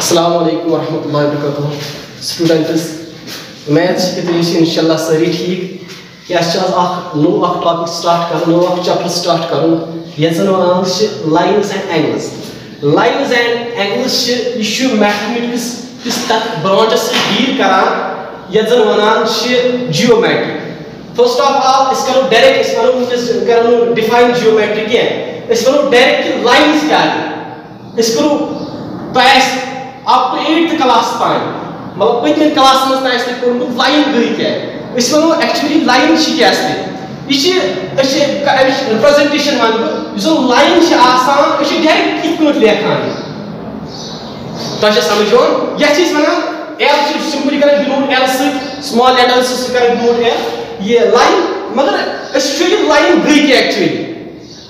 Assalamu alaikum warahmatullahi wabarakatuh. Students, math के इंशाल्लाह सारी ठीक क्या नो टॉपिक स्टार्ट कर नो चैप्टर स्टार्ट कर लाइन्स एंड एंगल्स यह मैथमेटिक्स किस तक ब्रांचस से डील करान यह वनान जियोमेट्री. फर्स्ट ऑफ ऑल इस करो डायरेक्ट इस करो डिफाइन जियोमेट्री क्या है इस करो डायरेक्ट लाइन्स क्या है इस करो class up to 8th class तान मतलब पत्म क्लास में तान कोर्मुत लाइन गई क्या है इस वनो एक्चुअली लाइन क्या ये रिप्रेजेंटेशन वन जो लाइन आसान डायरेक्ट कित पे लेखान तो समझो यह चीज वन एल सिंपली कर डिनोट एल स्मॉल लेटर्स से कर डिनोट एल ये लाइन मगर लाइन गई क्या एक्चुअली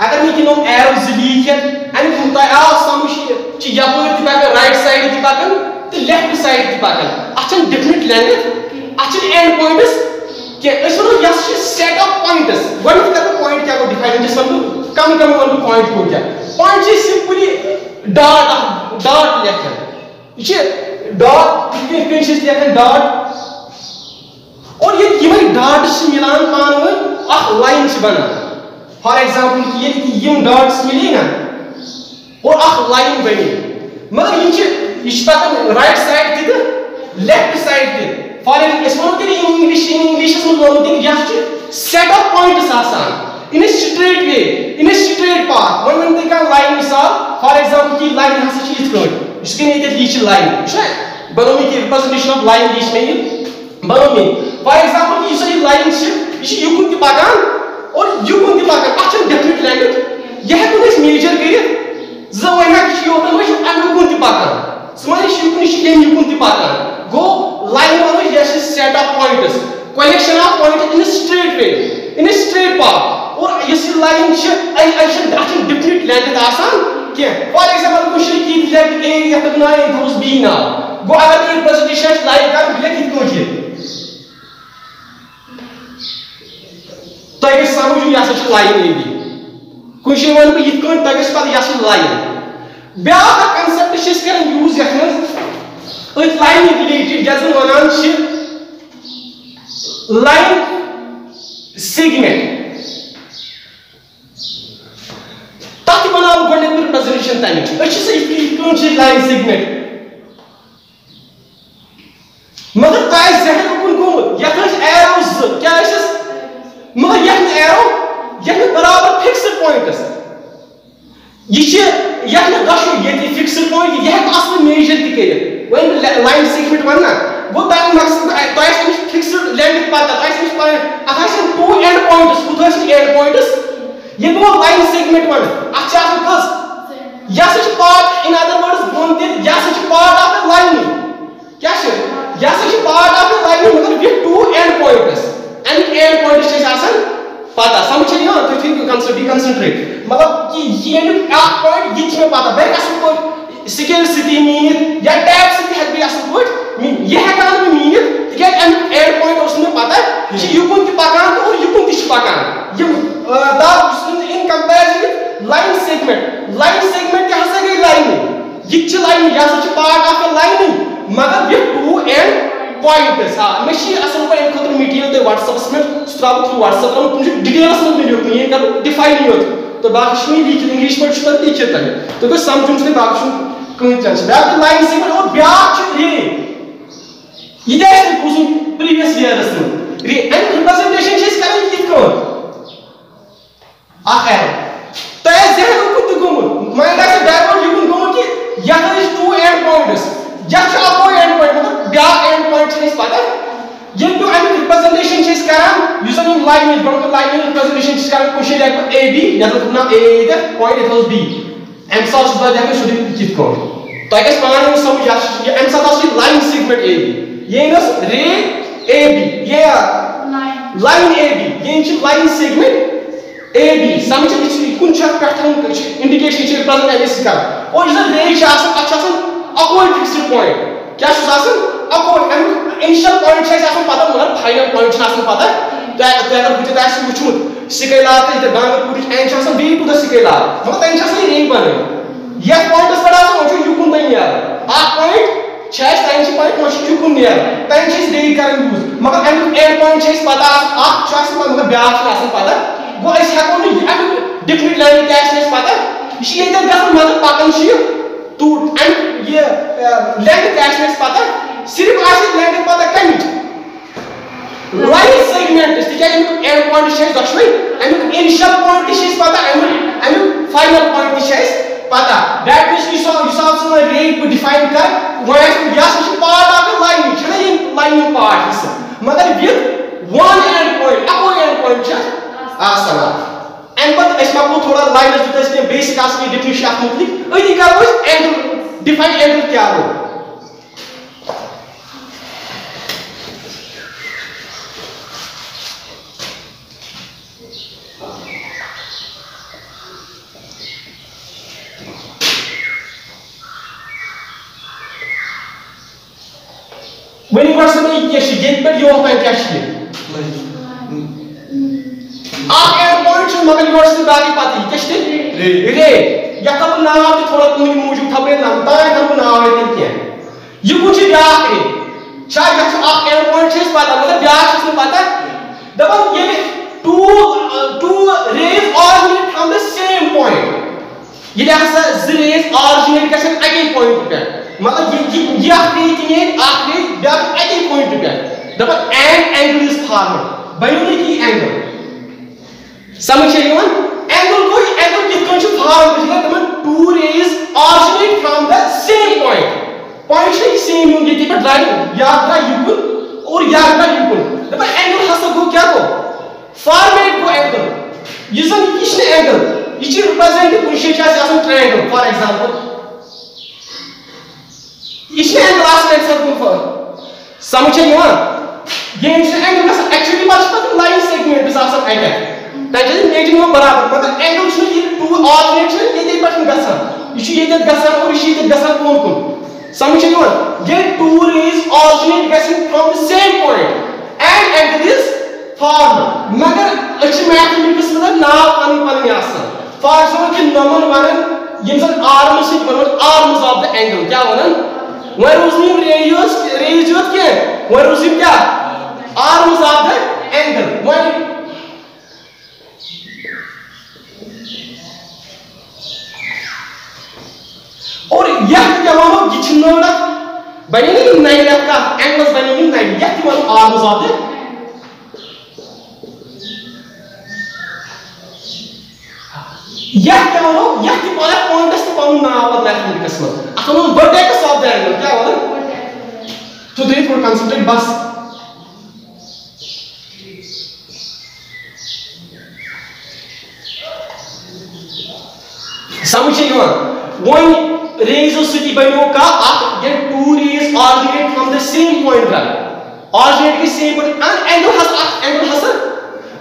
अगर मैं किनो एरो लिखित अम तुम आव समझ यपर राइट साइड तक तो लेफ्ट साइड तक अत डिफरेंट लेंथ अत एंड पॉइंट्स क्या set of points go point क्या डिफाइन कम पॉइंट को क्या पॉइंट सिंपली डॉट लेखन यह डॉट लेखन डॉट और ये डॉट्स मिलान पान लाइन बनान. फॉर एग्जांपल ये डॉट्स मिले ना और लाइन बनी मगर यह राइट साइड ती लेफ्ट साइड ती. For example English set of points आसान in straight way in straight path one line मिसाल फॉर एग्जांपल की लाइन लाइन बनो रिप्रेजेंटेशन ऑफ लाइन बनो फॉर एग्जांपल ये लाइन युकुन तक पकान और युकुन तक पकान अत डिफरेंट लेंथ यह मेजर कर अमुकुन तक पकान युकुन तक पकान गो लाइन वन यह set of points collection of points in straight path और इस लाइन डिफरेंट लेंथ आसान क्या फॉर एग्जांपल कुछ की लेंथ ए यत ना बी ना गो अगर रिप्रेजेंटेशन लाइन कर लिखित तो समझ यह लाइन ए बी कुछ वन बह तक लाइन ब्या कंसेप्ट कर यूज यथ लाइन रिलेटेड वनान लाइन सेगमेंट तथ बनाव गो रिप्रेजेंटेशन तमिक लाइन सेगमेंट मगर तह जहन उकुन गोमुत यथ एरो क्या मगर यह एरो यह बराबर फिक्स्ड पॉइंट्स यह ये फिक्स्ड पॉइंट यह असल मेजर तक लाइन सेगमेंट वना गो तम मकसद फिक्स्ड लेंथ पता टू एंड पॉइंट्स कुछ एंड पॉइंट्स ये गो लाइन सेगमेंट वन अत यह part in other words bone यह पार्ट ऑफ द लाइन क्या यह पार्ट ऑफ द लाइन मगर with to and points and points पता समझ तो कंसंट्रेट मतलब कि ये पॉइंट ये पता बह असल पे स्केल सती मीन या टैप सती हेक असल पे यह हेकान मीन तिक एंड पॉइंट पता युकुन तक पकान और युकुन तक पकान इन कंपैरिजन लाइन सेगमेंट क्या गई लाइन यह लाइन यह पार्ट ऑफ लाइन मगर विथ टू एंड पॉइंट्स हाँ मैं असल पे खुद मटेरियल तो व्हाट्सएप में स्ट्राब थ्रू व्हाट्सएप में तुम डिटेल्स में मिलियो ये कर डिफाइन नहीं होता तो बाकी में लिखित इंग्लिश में तो लिखित है तो को समझुन से बाकी कहीं चांस बैक लाइन से और ब्याक रे ये जैसे कुछ प्रीवियस ईयर्स में रे एंड रिप्रेजेंटेशन चीज करें कित को आ है तो ऐसे है को तो गुम माइंड से डायवर्ट युकुन गुम कि यह इज टू एंड पॉइंट्स यह आपको एंड पॉइंट मतलब ब्याक एंड पॉइंट नहीं पता ये तो हम रिप्रेजेंटेशन चीज करें यूजिंग लाइन में बन लाइन रिप्रेजेंटेशन चीज करें कुछ लाइक ए बी या तो ना ए इधर पॉइंट इधर बी एम साथ सुधा देखो शुरू कित को तो अगर पानी में समझ ये एम साथ असली लाइन सेगमेंट ए बी ये नस रे ए बी ये लाइन ए बी ये लाइन सेगमेंट ए बी समझ कुछ इंडिकेशन रिप्रेजेंट कर और इस रे अपोजिट फिक्स्ड पॉइंट क्या अपोज इनिशियल पॉइंट पता मगर फाइनल पॉइंट पता अगर बुझे वुचमुत स्केलार तो डांगरपुर एंड बी टू द स्केलार मगर तन रेंज बन ये पॉइंटस पे युकुन तन पॉइंट तन पॉइंट युकुन तन डेट कर यूज मगर अमुक एंड पॉइंट पता मगर ब्या पता गो हेको डिफरेंट लैंग्वेज क्या पता यह मगर पकान तो ये लैंग्वेज क्या पता सिर्फ लैंग्वेज पता कमिच राइट सेगमेंट क्या एंड पॉइंट दक्षिण अमुक इनिशियल पॉइंट पता अमुक फाइनल पॉइंट पता दैट मींस रेट डिफाइन कर part of line line part मगर विद वन एंड पॉइंट अपोज एंड पॉइंट आसान मकलो थोड़ा लाइन बेसिक डिफिनेशन अत मुतलिक अति करो एंगल डिफाइन एंगल क्या हो वन गो ये पे यो क्या एंड पॉइंट मगर योर बाकी पता रे या तब नाम थोड़ा तुम मूजूब थपे नाम तब नाम है क्या यह कुछ ब्या रे शायद एंड पॉइंट पता मतलब ब्या पता दपन ये two rays originate from the same point ये ज रेज ऑरिजिनेट गसन अके पॉइंट पे मतलब ये ब्या अके पॉइंट पे दपन एंगल इज फॉर्मड बनो की एंगल समझ एंगल को एंगल कितना फॉर्म कर two rays originate from the same point same होंगे कि पर ड्राइव यात्रा युकुन और यात्रा युकुन दपन एंगल हसा को क्या को फॉर्मेट को एंगल ये एंगल ये रिप्रेजेंट कुछ ट्रायंगल फॉर एग्जांपल ये एंगल समझ ये एंगल एक्चुअली लाइन सेगमेंट तक मेजरिंग बराबर मगर एंगल टू ऑरिजिनेट ये और ये कौन कौन समझ ये टू रेज ऑरिजिनेट गसन from the same point and angle is formed मगर मैथमेटिक्स में नाव पन फॉर एग्जांपल कि नमन वन यम arms arms of the angle क्या वन वन रोज रेज क्या वन रोज क्या आर्म्स ऑफ द एंगल वन और यह क्या मानो ये बने नहीं नाइन का एंगल्स बने नहीं नाइन यह क्या मानो आर्म्स ऑफ द यह क्या मानो यह की वाला पॉइंट्स तो पाऊं ना आप मैथमेटिक्स में अतनो वर्टेक्स ऑफ द एंगल क्या वाला तो दे फॉर कंसंट्रेट बस समझिए वन रेज सिटी बनो का ये two rays originate from the same point का ऑरिजिनेट के सेम पॉइंट एंगल हस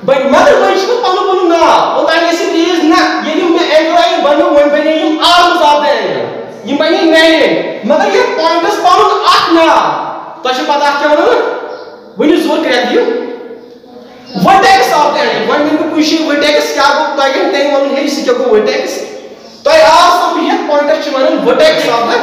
बट मगर वन छ पनु ना ओ ताने से रेज ना ये मैं एंगल आई बनो वन बने यम आर्म्स ऑफ द एंगल ये बने नाइन मगर ये पॉइंट्स पाउन आठ ना तो छ पता क्या वन वन जोर कर दियो vertex of the angle one में कुछ वर्टेक्स क्या को ताकि तय वन है इस क्या को वर्टेक्स तो आल्सो भी है pointer one vertex of the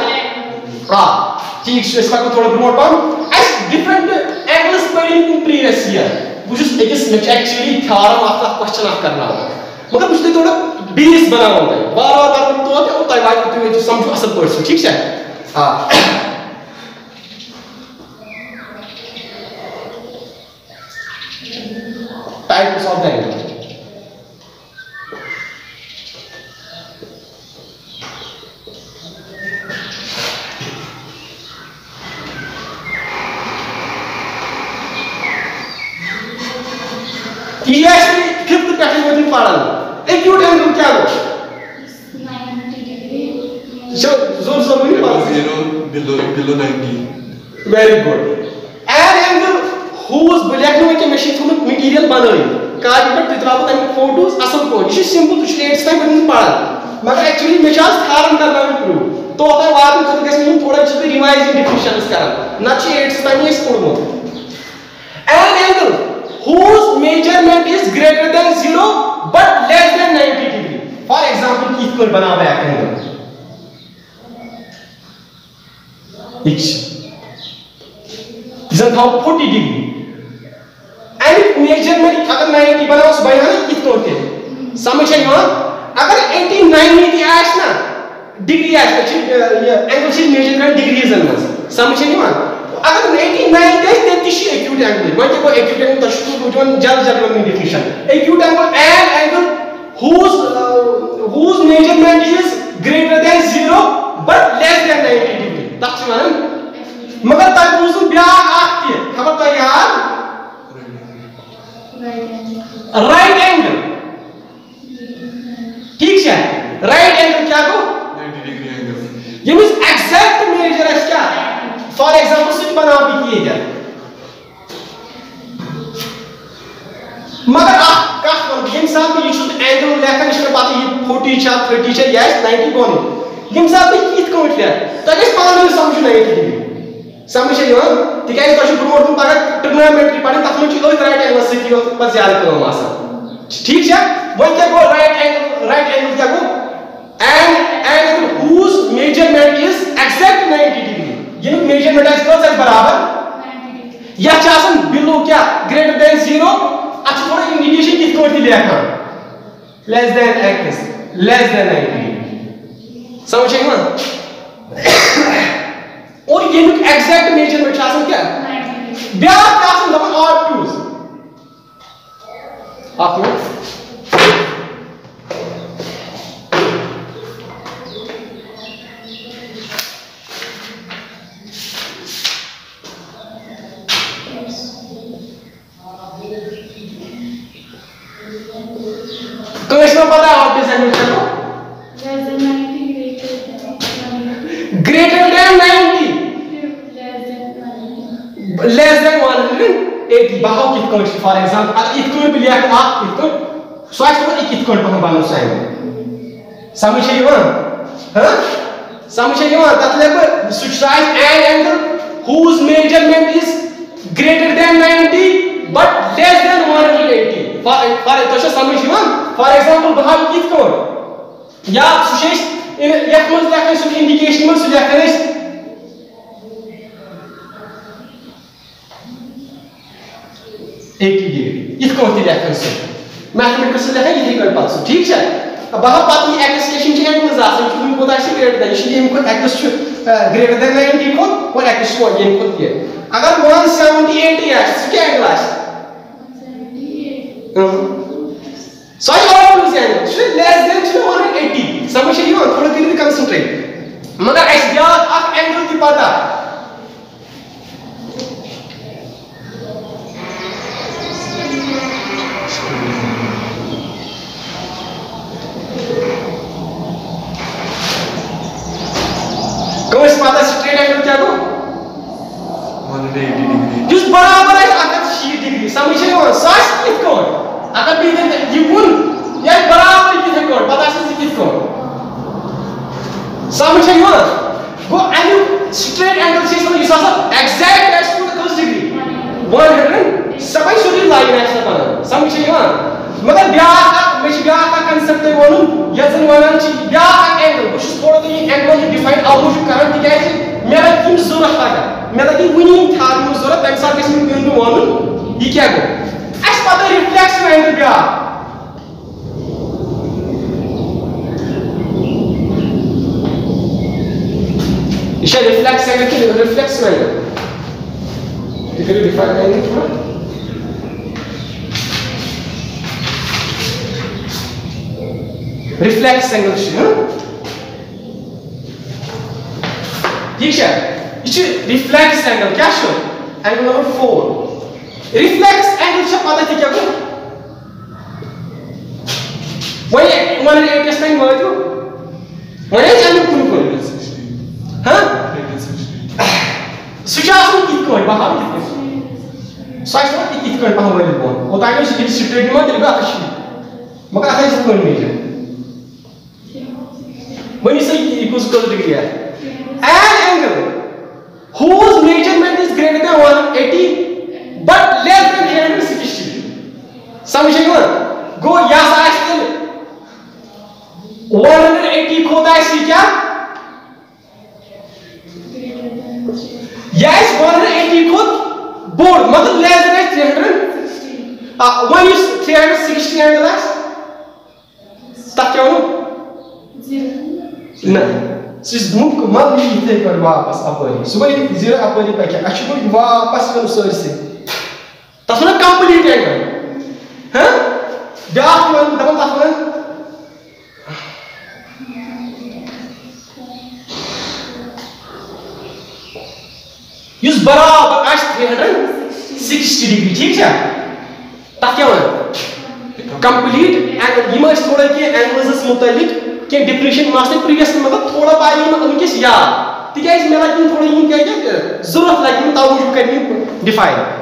ठीक है इसका को थोड़ा प्रमोट पाऊं एस डिफरेंट एंगल्स पढ़ी इन प्रीवियस ईयर बुझस एकस में actually theorem of the question of करना मगर मुझे थोड़ा बेस बनाना होता है बार-बार तो और तय वाई तो समझो असल पर्सन ठीक है हां टाइप्स ऑफ द एंगल ये एक्चुअली फिफ्थ कैटेगरी में पढ़ा एक्यूट एंगल क्या हो 90 डिग्री जोर जोर नहीं पढ़ा 0 below 90 very good an angle whose black and white machine थोन मटेरियल बनाई काज पे तित्राबो तम फोटोस असल को ये सिंपल तुझ एट्स टाइम बन पढ़ा मगर एक्चुअली मेचास फार्म करना प्रूव तो तय वादन खत गस मन थोड़ा छ रिवाइजिंग डिफिनेशंस करन न छ 8 तनी इस पढ़मो an angle whose measurement is greater than 0 but less than 90 degree for example कित पर बना हुआ है एंगल x जन था 40 डिग्री and measurement अगर 90 बनाओ उस बना ना कित करते समझ है ना अगर 89 में दिया है ना डिग्री है ये एंगल से मेजर कर डिग्रीज में समझ है ना अगर 89 दे देती है एक्यूट एंगल वही को एक्यूट एंगल तशको जो जल्द जल्द में definition acute angle and angle whose measurement is greater than 0 but less than 90 degree तक मानन मगर तक बुझो ब्या आती खबर तो यार राइट एंगल ठीक है राइट एंगल क्या को 90 डिग्री एंगल ये मींस एग्जैक्ट मेजर है क्या फॉर एग्जांपल सिर्फ बना भी किए जाए मगर आप का यम साहब ये शुद्ध एंगल लेखन इसमें बात ये 40 छा 30 छा यस 90 कोन यम साहब ये कित कोट ले तक इस पान में समझ नहीं की समझ है ना ठीक है तो शुरू में पढ़ा ट्रिग्नोमेट्री पढ़े तक में चलो राइट एंगल से की पर ज्यादा करो आसा ठीक है वो क्या को राइट एंगल क्या को and whose measurement is exact 90 degree ये मेजरमेंट है इसका सच बराबर या चासन बिलो क्या ग्रेटर देन 0 अच्छा थोड़ा इंडिकेशन किस कोड दिया था less than x less than 90 समझे ना और ये लोग एग्जैक्ट मेजरमेंट चासन क्या ब्याह चासन दबन और टूज आपको तो इसमें पता है ऑब्वियस एंगल क्या ग्रेटर देन 90 लेस देन 180 बाहो कित कोन फॉर एग्जांपल अब इतको भी लिया आप इतको स्वाइस को इत कोन पर बानो साइन समझ है ना हां समझ है ना ततले size and angle whose measurement is greater than 90 but less than 180 for तो समझ है ना फॉर एग्जांपल बाहो कित कोन या सुशेष इन एक मंथ लेखन सु इंडिकेशन में सु लेखन 80 डिग्री इसको होती लेखन से मैथमेटिक्स से लेखन ये कर पास ठीक है अब बाहर पाती एक्सप्रेशन के एंड में जासे तुम को दाशी ग्रेटर देन इसी इनको एक्स ग्रेटर देन 90 को और एक्स को ये को दिए अगर 178 है तो क्या एंगल है 178 सो आई और two angle should less than 180 समझ रही हो थोड़ा देर कंसंट्रेट मगर ऐसे क्या आप एंगल की पता इस माता स्ट्रेट एंगल क्या को 180 डिग्री जिस बराबर है अगर 60 डिग्री समझ रहे हो सास कित कोण अगर भी ये गुण या बराबर कित कोण पता है कित कोण समझ रहे हो गो एंगल स्ट्रेट एंगल से इसमें इस एग्जैक्ट एज टू द कॉस डिग्री 100 सबै सुरी लाइन है बना समझ रहे हो मगर ब्याह का कांसेप्ट है वोनु यजन वनन छी ब्याह एंगल कुछ थोड़ा तो ये angle define out of current क्या है मेरा किम जरूरत है मेरा की विनी था नु जरूरत तक साथ इसमें बिंदु वोनु ये क्या को एस पता रिफ्लेक्स एंगल ब्याह इसे रिफ्लेक्स एंगल के reflex angle degree define angle reflex angle ठीक है ये रिफ्लेक्स एंगल क्या show angle number 4 reflex angle से पता थी क्या को वही 180 टाइम हुआ तो वही एंगल कौन कौन हां सुचासन की कोई बाहर की साइज में की कोई बाहर वाले बोल होता है कि स्ट्रेट में दिलगा अच्छी मगर ऐसा कोई नहीं है वही से इक्वल डिग्री है an angle whose measurement is greater than 180 but less than 360. समझे क्या? गो यह आइए 180 खोदा है क्या? Yes, 180 खोद board मतलब less than 300. When you 360 angle is तब क्या हो? ना सिर्फ मुख मत लीजिए कर वापस अपनी सुबह 0 अपनी पे क्या अच्छी कोई वापस कर उस से तब ना कंप्लीट एंगल हाँ ब्याह में डबल तब ना यूज़ बराबर आज 360 डिग्री ठीक है तब क्या होना कंप्लीट एंगल ये मत थोड़ा कि एंगल्स मुतालिक के डिफरेंशिएट मास्टर प्रीवियस मतलब थोड़ा पाई में उनके याद ठीक है इसमें लगी थोड़ी इन क्या जरूरत लगी तावुजु करनी डिफाइन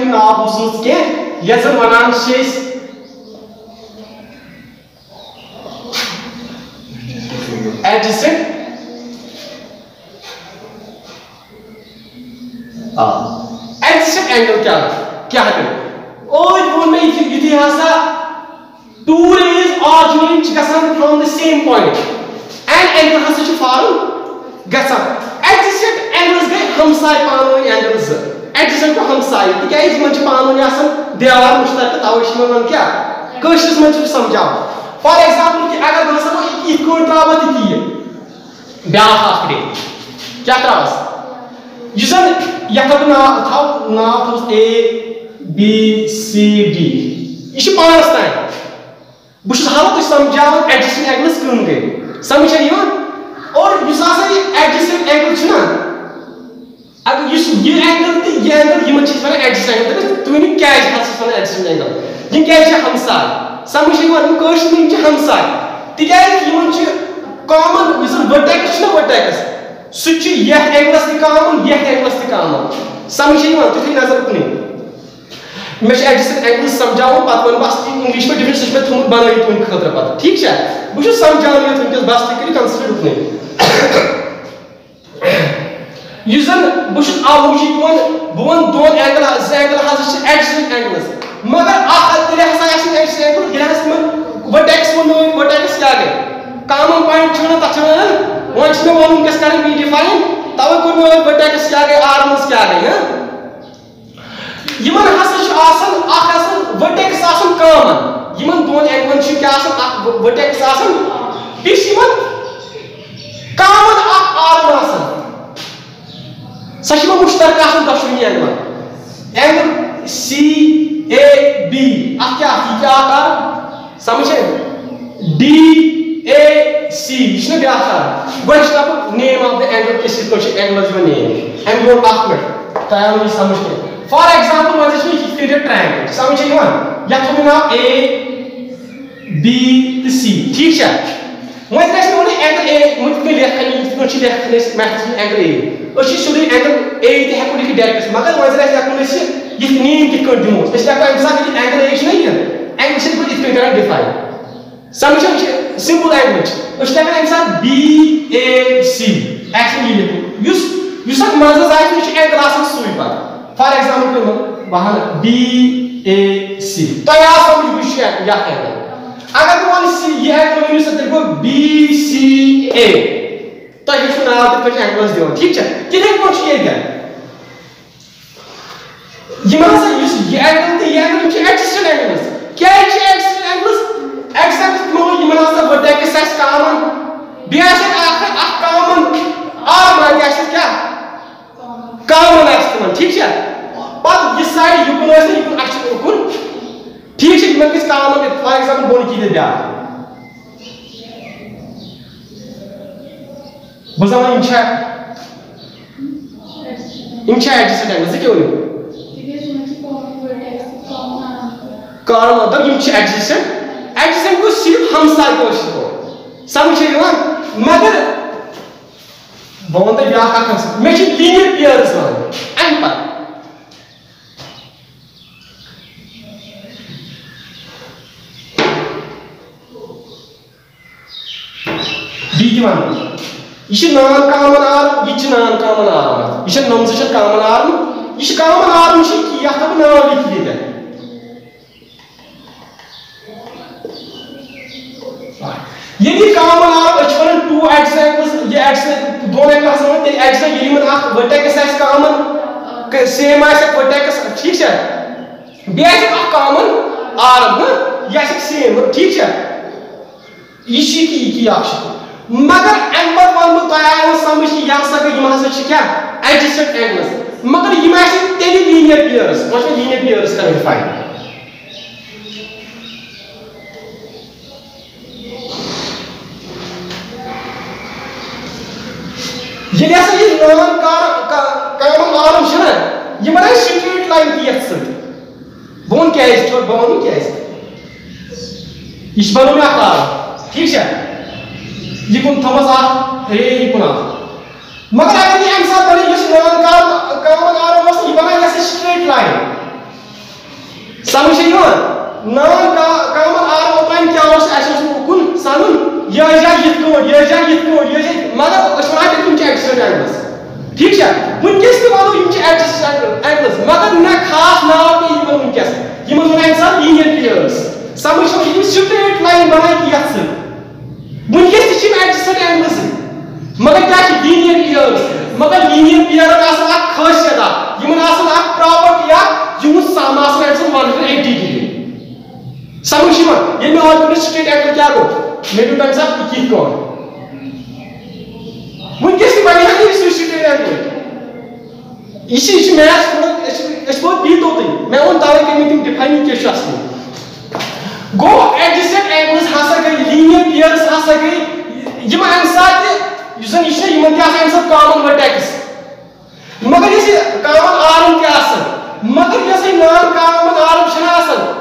नाम उसुस के यजन वनान शेस adjacent adjacent angle क्या है और वो में इतिहासा two rays originate गसन from the same point and angle has to form गसन adjacent angles गए हमसाय पानोई angles adjacent को हमसाय क्या इस मंच पानोई आसन दीवार मुश्तरक तावश में मन क्या कोशिश मंच समझाओ फॉर एग्जांपल कि अगर भाषा को इक्वल त्रावत की ब्याह आखिरी क्या त्रावस जिसन यकब नाव A B C D इस पांच ताई बुश हालत समझाओ adjacent angles कौन गए समझे ये और जिसासे adjacent angle चुना अगर ये एंगल ये मन चीज वाला adjacent angle तो इन्हें क्या है adjacent angle ये क्या है हमसाय समझे ये कोश में जो हमसाय तिकाय ये मन कॉमन जिसन वर्टेक्स ना वर्टेक्स सुच यह एंगल्स ति कॉमन यह एंगल्स ति कॉमन समझे ये तो नजर अपनी मैं adjacent angles समझाऊं बात वन बस इंग्लिश में डिफरेंस में तुम बनाई तो इन खतरा पता ठीक है मुझे समझाऊं ये तुम बस के कंसीडर उतने यूजन बुश आउजी वन दोन एंगल has adjacent angles मगर आखिर तेरे हसा adjacent angle ये हस में वर्टेक्स क्या गए कॉमन पॉइंट छुना तछना वंच में वन किस कारण बी डिफाइन तब को वर्टेक्स क्या गए आर्म्स क्या गए हैं यमन हसन आसन आसन वर्टेक्स आसन कॉमन यमन दोन एंगल छ क्या आसन वर्टेक्स आसन बिस यमन कॉमन आर्म आसन सचिव मुश्तरक आसन दशमी एंगल C A B क्या आकार समझे D A C इसने क्या आकार what is the name of the angle किस को एंगल जो नेम एंगल आर्क तयार नहीं समझते for example one is figure triangle समझे ये या तो नाम A B C ठीक है मैं जैसे बोले एंगल A मुझे लेखनी इसको छी लेखने मैथ्स में एंगल A अच्छी सुधी एंगल A ते है को लिखी डायरेक्ट मगर मैं जैसे आपको से ये नेम की कर दूं इसलिए आपको इंसान की एंगल A नहीं है एंगल से कोई इसको करें डिफाइन समझो सिंपल एंगल उसका का इंसान B A C एक्चुअली लिखो यूज मजा जाए तो एंगल आसन सुई पर फॉर एग्जांपल को वहां B A C तो यहां समझ विषय या एंगल अगर तो वन सी ये एंगल यूज करते को B C A तो ये सुना आप कुछ एंगल्स दो ठीक है कितने कुछ ये क्या ये मतलब से ये एंगल adjacent angles क्या है adjacent angles एक्सेप्ट नो ये मतलब से वर्टेक्स है कॉमन बीएस आखिर कॉमन और माइनस क्या कॉमन एक्सट्रीम ठीक है पर ये साइड यूकोनस है यूकोन एक्चुअली यूकोन ठीक है मैं किस कॉमन फॉर एग्जांपल बोल की दे दिया बजाना इंचा adjacent angles से क्यों नहीं कारण मतलब यम एडजेसेंट एडजेसेंट को सिर्फ हमसाय को समझ मगर बह वन ब्या मे लीनियर पेयर्स वन अम पे बी वन यह नॉन कॉमन आर्म यह नॉन कॉमन आर्म यह नमज कॉमन आर्म यह कॉमन आर्म यह नाव लिखित ये कॉमन आर्म टू एक्स एंगल्स ये एक्स दोन एंगल्स वन तेल एक्स ये वर्टेक्स आस कॉमन सेम आस वर्टेक्स ठीक है बे कॉमन आर्म यह सेम ठीक है यह मगर अम पे वन तुम समझ यह हसा गई क्या एडजेसेंट एंगल्स मगर यह तेल लीनियर पेयर्स लीनियर पेयर्स कर डिफाइन ये नॉन कॉमन आर्म यह बनाए स्ट्रेट लाइन की बह वन क्या बह वन क्या यह बनो मे आर्म ठीक है यह कुन थमस यह कुन मगर अगर यह अम सात बने नॉन कॉमन आर्म यह बनाए स्ट्रेट लाइन समझ नॉन कॉमन आर्म ओतान क्या उकुन सानुन यह मगर एडजेसेंट एंगल्स ठीक है वनकस वो एडजेसेंट एंगल्स मगर ना खास नाव पे वनकस लीनियर पेयर्स समझ स्ट्रेट लाइन बनाई वनकस एडजेसेंट एंगल्स मगर क्या लीनियर पेयर्स मगर लीनियर पेयर खासियत प्रॉपर्टी यूज सम 180 डिग्री समझ ये मे और स्ट्रेट एंगल क्या गो मे भी तम साथ कित को वनकस बने स्ट्रेट एंगल यह मैथ बहुत बी तो मैं वन तवे कम डिफाइन क्या गो एडजेसेंट एंगल्स हसा गई लीनियर पेयर्स हसा गई अम साथ कॉमन वर्टेक्स मगर ये कॉमन आर्म क्या मगर ये नॉन कॉमन आर्म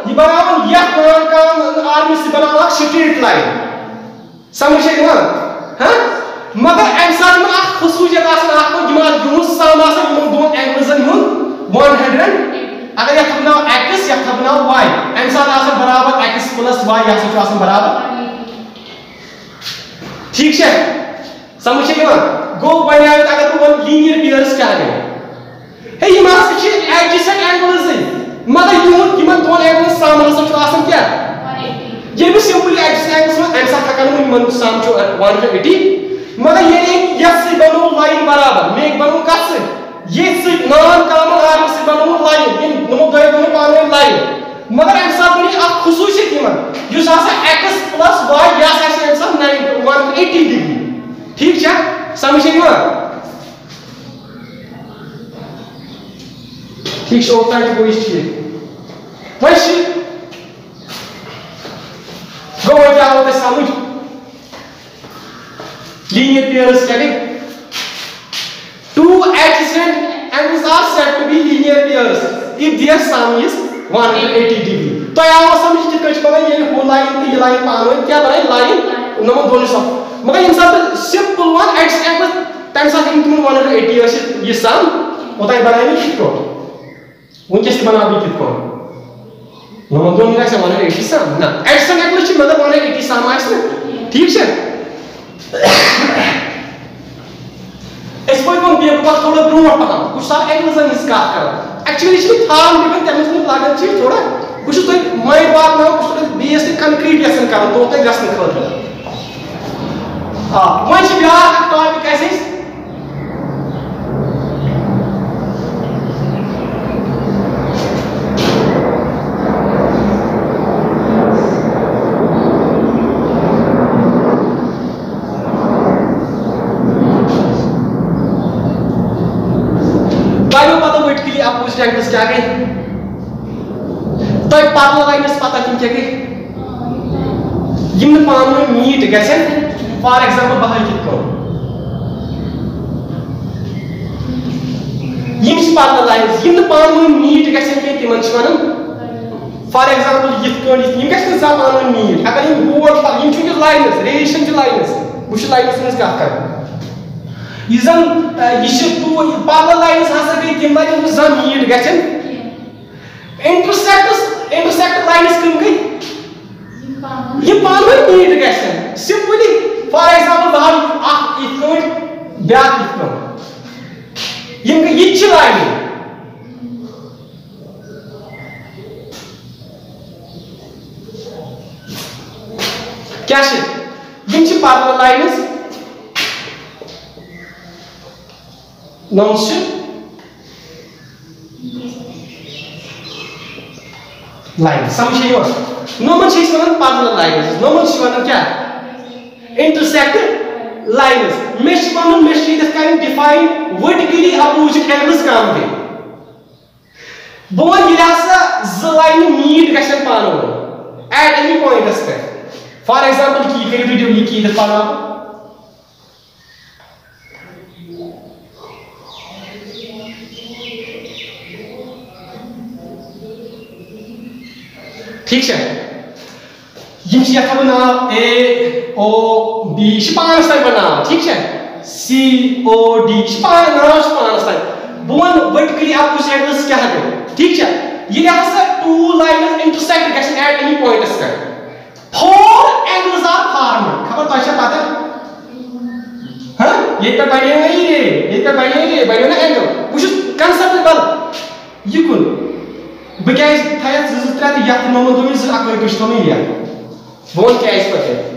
यह बनावन यह नॉन कॉमन आर्म बनावन स्ट्रेट लाइन समझ हाँ मगर अम साथ खसूसियत सम दोन एंगल्सन 100 अगर यह नाव एक्स यह नाव वाई अम साथ बराबर एक्स प्लस वाई यह बराबर ठीक है समझ गो बने अगर वो लीनियर पेयर्स क्या गए हे एडजेसेंट एंगल्स मगर यून दोन एंगल्स सम क्या ये भी सिंपली एडजेसेंट एंगल्स अम साथ हकान सम 180 मगर ये बनो लाइन बराबर मे बनो कत ये नॉन कॉमन आर्म से बनो लाइन नमो दो बनो पाने लाइन मगर अम साथ बनी खसूसियत युस एक्स प्लस वाई यह 180 डिग्री ठीक है समझ ठीक है गो ठीक वही गो क्या होता है समझ लीनियर पेयर्स क्या two adjacent angles are said to be linear pairs if their sum is 180 degree तो यहाँ समझ कितना बना ये हो लाइन तो ये लाइन पानो क्या बनाए लाइन नंबर दोनों सब मगर इन सब simple one adjacent angle time साथ इनकम 180 ये सम होता है बनाए नहीं कितना उन कैसे बना भी कितना नंबर दोनों का 180 सम ना adjacent angle चीज़ मतलब 180 सम आए ठीक है इस पर कौन भी आपको थोड़ा ब्रूट पता कुछ साल एंगल्स हैं इसका कर एक्चुअली इसमें थाम डिपेंड तमिस में लागत चीज थोड़ा कुछ तो माइंड बात ना कुछ तो बेस कंक्रीट ऐसा कर तो होता है गस में खबर हां वही भी आ टॉपिक ऐसे अपोजिट एंगल्स क्या गए तो पार्लर लाइन्स पता क्या गए यम पान मीट गसन फॉर एग्जांपल बह कित यम पार्लर लाइन्स यम पान मीट गसन के तिमन वन फॉर एग्जांपल यम गए जबान मीट अगर यम गोल पक लाइनस रेशन लाइनस बुश लाइनस मज कत कर यह पार्लर लाइनस हसा गई तम लाइन जन मीट गन इंटरसेक्ट लाइनस कम गई ये पान मीट गन सिंपली फॉर एग्जांपल बह ब्या ये लाइन क्या पार्लर लाइनस नॉन लाइन समझ नमन पार्लर लाइनस नमन क्या इंटरसेक्ट लाइनस मे डिफाइन वर्टिकली अपोजिट एंगल्स कम गई बह वन लाइन मीट गन पान एट एनी पॉइंटस पे फॉर एग्जांपल की करिए वीडियो ये की पाना ठीक है यह नाम ए ओ बी पानस तक बना ठीक है सी ओ डी पान नाम पानस तक बह वर्टिकली अपोजिट एंगल्स क्या ठीक है ये टू लाइन्स इंटरसेक्ट गन एट एनी पॉइंटस पे 4 angles are formed खबर तो पता हाँ ये पे बने बने ना एंगल वुच कंसेप्ट बल युकुन बह क्या थाया 2-3 यथ नोमन दोमिन ज अकबर कश तो नहीं बोल क्या इस पर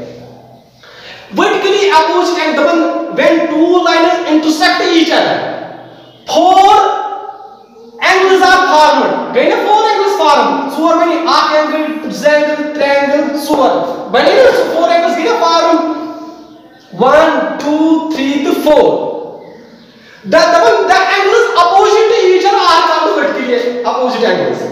vertically opposite angle when two lines intersect each other 4 angles are formed गई ना 4 angles formed 4 बनी 8 angle triangle triangle 4 बनी ना 4 angles गई ना formed 1 2 3 to 4 the angles opposite to each other are called vertically opposite angles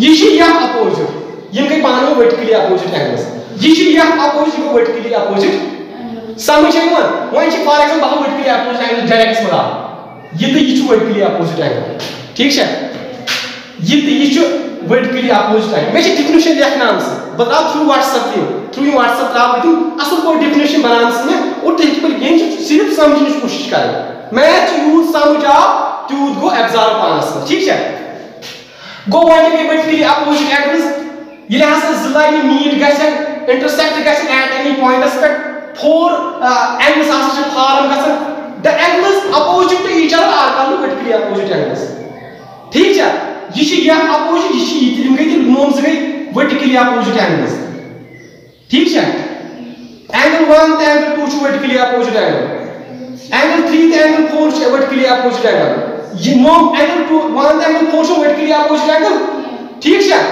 ये opposite यम गई पान वर्टिकली अपोजिट एंगल्स यह अपोजिट वर्टिकली अपोजिट समझ वन फॉर एग्जांपल बह वर्टिकली अपोजिट एंगल डायरेक्ट मत यह वर्टिकली अपोजिट एंगल ठीक है यह वर्टिकली अपोजिट एंगल मे डिफिनेशन लिखना बह त्रा थ्रू व्हाट्सएप त्रा असल पा डिफिनेशन बनाना और तुम सिर्फ समझने कोशिश कर मैथ यूज समझ आव तूत गो एब्जॉर्ब पानस ठीक है गो वन वर्टिकली अपोजिट एंगल्स ये लाइन मीट गन इंटरसेक्ट गन एट एनी पॉइंटस पे 4 एंगल्स फॉर्म गन the angles opposite to each other are called vertically opposite angles ठीक है यह अपोजिट यह गई नोम्स गई वर्टिकली अपोजिट एंगल्स ठीक है एंगल 1 तो एंगल 2 वर्टिकली अपोजिट एंगल 3 तो एंगल 4 वर्टिकली अपोजिट एंगल ये नोम एंगल 2 1 तो एंगल 4 वर्टिकली अपोजिट एंगल ठीक है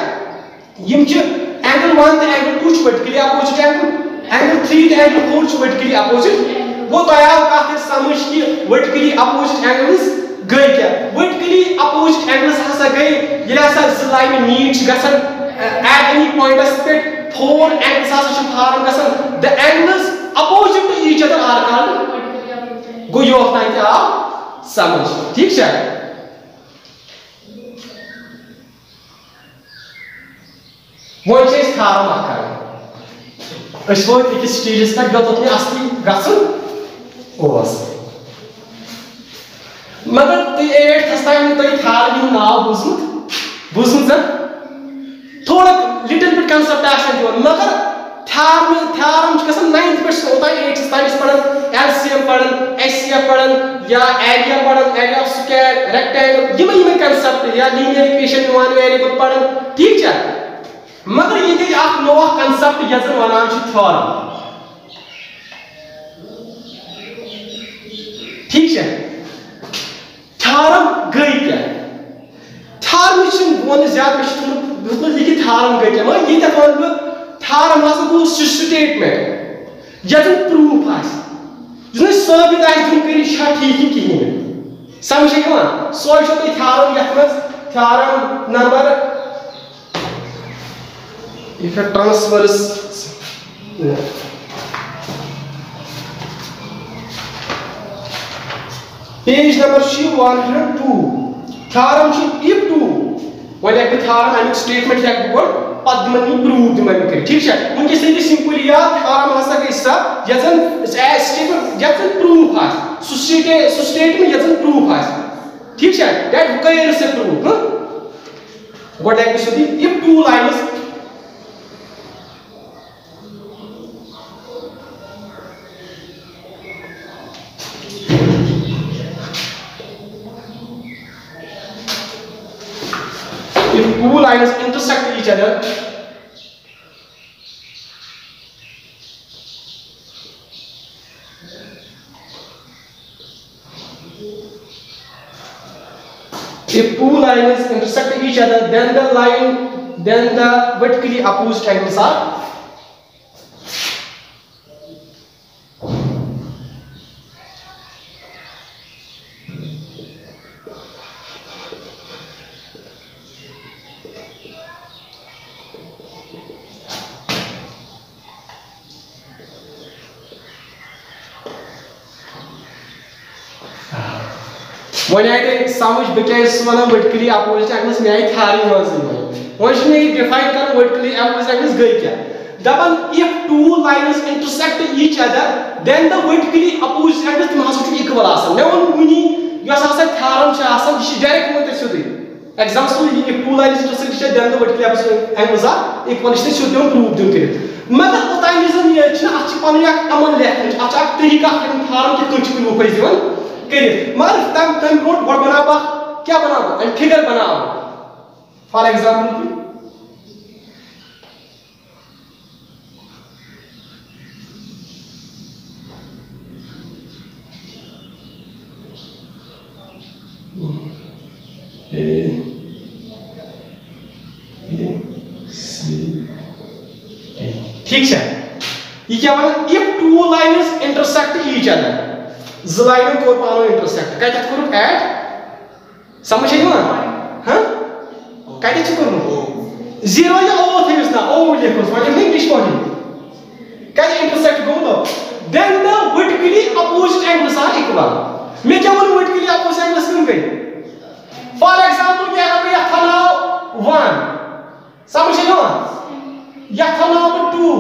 एंगल 1 तो एंगल 2 वर्टिकली अपोजिट एंगल 3 तो एंगल 4 वर्टिकली अपोजिट वो तो आया कत समझ कि वर्टिकली अपोजिट एंगल्स गई क्या वर्टिकली अपोजिट एंगल्स हसा गई ये ज लाइन मीट गसन एट एनी पॉइंटस पे 4 एंगल्स हसा फॉर्म गसन the angles opposite to each other are called गो यो ताकि आप समझ ठीक है वो फार्म कर स्टेजस पे गत असली गस मगर तुम 8th ताम तुम थार्म नाव बूझमुत थोड़ा लिटिल बिट कंसेप्ट दिवन मगर थार्म गसन 9th पे 8th ताम पढ़न एलसीएम पढ़न एचसीएफ पढ़न या एरिया पढ़न एरिया ऑफ स्क्वायर रेक्टेंगल यम कंसेप्ट या लीनियर इक्वेशन वन वेरिएबल पढ़न ठीक है मगर ये गई नो कंसेप्ट यजन वनान थ्योरम ठीक है थ्योरम गई क्या थ्योरम वन ज्यादा लिखित थ्योरम गई क्या मगर ये वन थ्योरम हसा गो स्टेटमेंट यजन प्रूफ आस साबित कर ठीक कहें समझ सो थ्योरम यथ theorem number if a transverse page number 102 theorem if 2 वन एक थ्योरम अमिक स्टेटमेंट एक गोड पद दिमन प्रूव दिमन कर ठीक है उनके से सिंपल या थ्योरम हसा गई सा यजन स्टेटमेंट यजन प्रूफ आस सु स्टेटमेंट यजन प्रूफ आस ठीक है दैट कयर से प्रूफ गोड एक सुदी if two lines if two lines intersect each other, if two lines intersect each other, then the vertically opposite angles are when I समझ because वाला vertically opposite angles में आई थारी मज़े when मैं define कर vertically opposite angles गई क्या दबन if two lines intersect each other then the vertically opposite angles तुम हाथ से equal आसन मैं उन मुनी यो आसा theorem से आसन इसी direct में तो सुधी example if two lines intersect each other then the vertically opposite angles are equal इसी सुधी हम prove दूँ करे मगर उताई ये चीज़ अच्छी पानी एक अमल लेखन अच्छा तरीका हम theorem के कुछ prove कर जीवन मगर तम रोड बोर्ड बनाबा क्या बनाबा एंड फिगर बनाओ फॉर एग्जांपल ठीक है ये क्या बना if two lines intersect each other ज लाइन कोर पानो इंटरसेक्ट कत करू ऐड समझ ना हां कत छ करू जीरो या ओ थेस ना ओ लिखोस माने इंग्लिश पढ़ी कत इंटरसेक्ट गो तो then the vertically opposite angles are equal मैं क्या बोलूं वर्टिकली अपोजिट एंगल्स क्यों गई फॉर एग्जांपल क्या अगर यह था नाउ 1 समझ ना यह था नाउ 2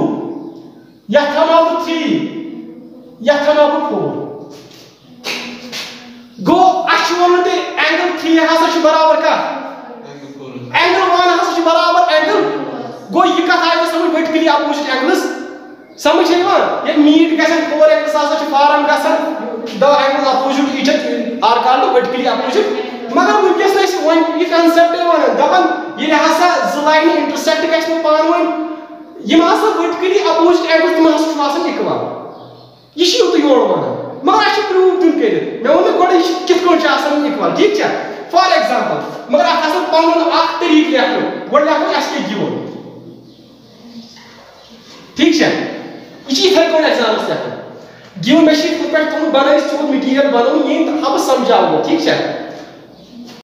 यह था नाउ 3 यह था नाउ 4 गो actual ते angle 3 हसा छ बराबर का angle 1 हसा छ बराबर angle गो ये का था समझ vertically opposite angles समझ है ना ये मीट गसन 4 angles हसा छ form गसन the angles opposite each other are called vertically opposite मगर वंकस इस वन ये कांसेप्ट है वन दबन ये हसा ज लाइन इंटरसेक्ट गसन पानवन ये हसा vertically opposite angles तुम हसा छ आसन इक्वल ये छ तो योर वन मगर अच्छी प्रूव तुम करे मैं उन्हें कोई किस को चाहता इक्वल ठीक है फॉर एग्जांपल मगर आप हसन पावन आख तरीक लेखो वो लेखो ऐसे गिवन ठीक है इसी इधर कौन एग्जाम से लेखो गिवन में शीट पर तुम बनाए तो मटेरियल बनाओ ये अब समझाओ ठीक है